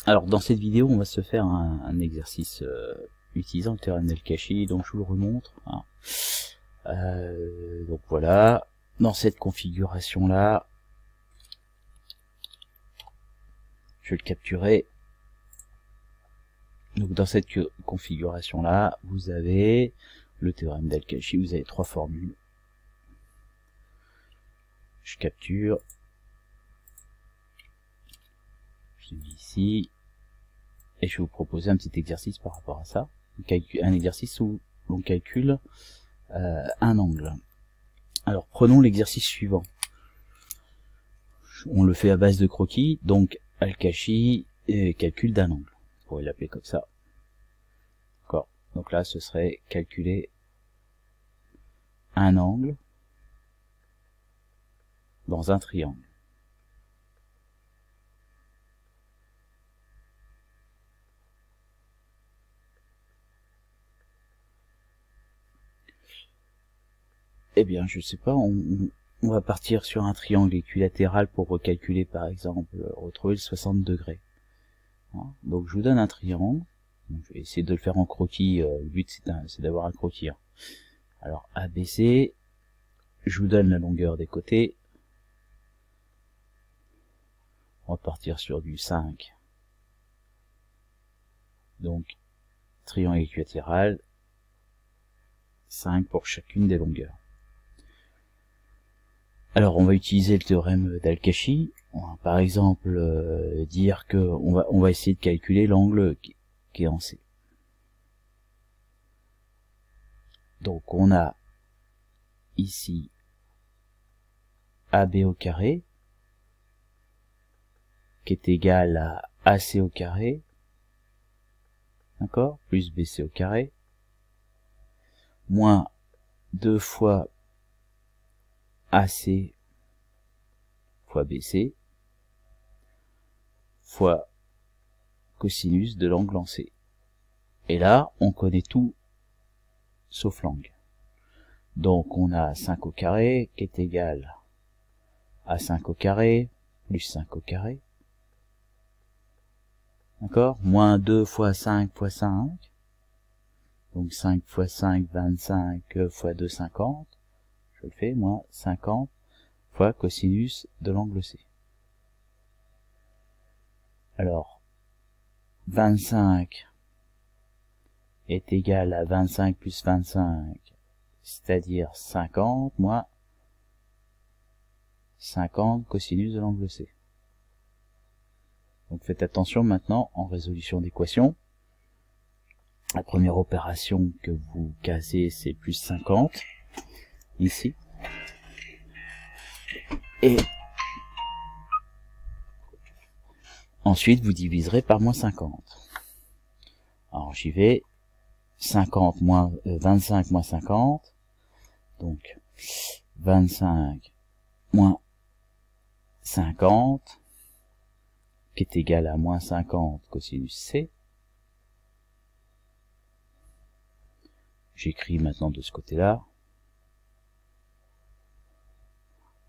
Alors dans cette vidéo, on va se faire un exercice utilisant le théorème d'Al-Kashi, donc je vous le remontre. Hein. Donc voilà, dans cette configuration là, je vais le capturer. Donc dans cette configuration là, vous avez le théorème d'Al-Kashi, vous avez trois formules. Je capture, je l'ai mis ici, et je vais vous proposer un petit exercice par rapport à ça. Un exercice où l'on calcule un angle. Alors prenons l'exercice suivant. On le fait à base de croquis, donc Al-Kashi calcul d'un angle. On pourrait l'appeler comme ça. D'accord. Donc là, ce serait calculer un angle dans un triangle. Eh bien, je sais pas, on va partir sur un triangle équilatéral pour recalculer, par exemple, retrouver le 60 degrés. Hein. Donc, je vous donne un triangle. Donc, je vais essayer de le faire en croquis. Le but, c'est d'avoir un croquis. Hein. Alors, ABC, je vous donne la longueur des côtés. On va partir sur du 5. Donc, triangle équilatéral, 5 pour chacune des longueurs. Alors, on va utiliser le théorème d'Al-Kashi. On va par exemple dire que on va essayer de calculer l'angle qui est en C. Donc, on a ici AB au carré qui est égal à AC au carré, d'accord, plus BC au carré, moins 2 fois AC fois BC fois cosinus de l'angle en C. Et là, on connaît tout sauf l'angle. Donc on a 5 au carré qui est égal à 5 au carré plus 5 au carré. D'accord? Moins 2 fois 5 fois 5. Donc 5 fois 5, 25 fois 2, 50. Je le fais, moins 50 fois cosinus de l'angle C. Alors, 25 est égal à 25 plus 25, c'est-à-dire 50 moins 50 cosinus de l'angle C. Donc faites attention maintenant en résolution d'équation. La première opération que vous cassez, c'est plus 50, ici. Et ensuite, vous diviserez par moins 50. Alors j'y vais. 50 moins 25 moins 50. Donc 25 moins 50, qui est égal à moins 50 cosinus C. J'écris maintenant de ce côté-là.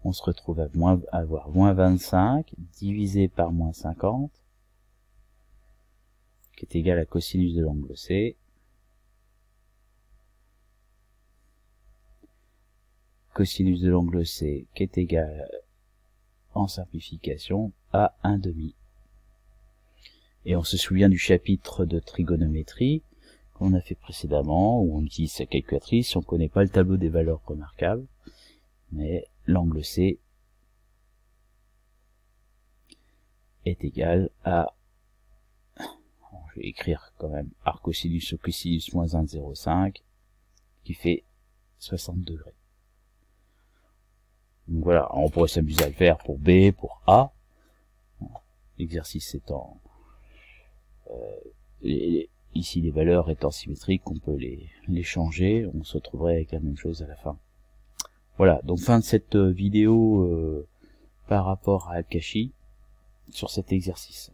On se retrouve à avoir moins 25 divisé par moins 50, qui est égal à cosinus de l'angle C. Cosinus de l'angle C qui est égal, en simplification, à 1/2. Et on se souvient du chapitre de trigonométrie qu'on a fait précédemment, où on utilise sa calculatrice si on ne connaît pas le tableau des valeurs remarquables. Mais l'angle C est égal à, je vais écrire quand même, arcosinus au cosinus moins 1,05, qui fait 60 degrés. Donc voilà, on pourrait s'amuser à le faire pour B, pour A. L'exercice étant ici les valeurs étant symétriques, on peut les changer, on se retrouverait avec la même chose à la fin. Voilà, donc fin de cette vidéo par rapport à Al-Kashi sur cet exercice.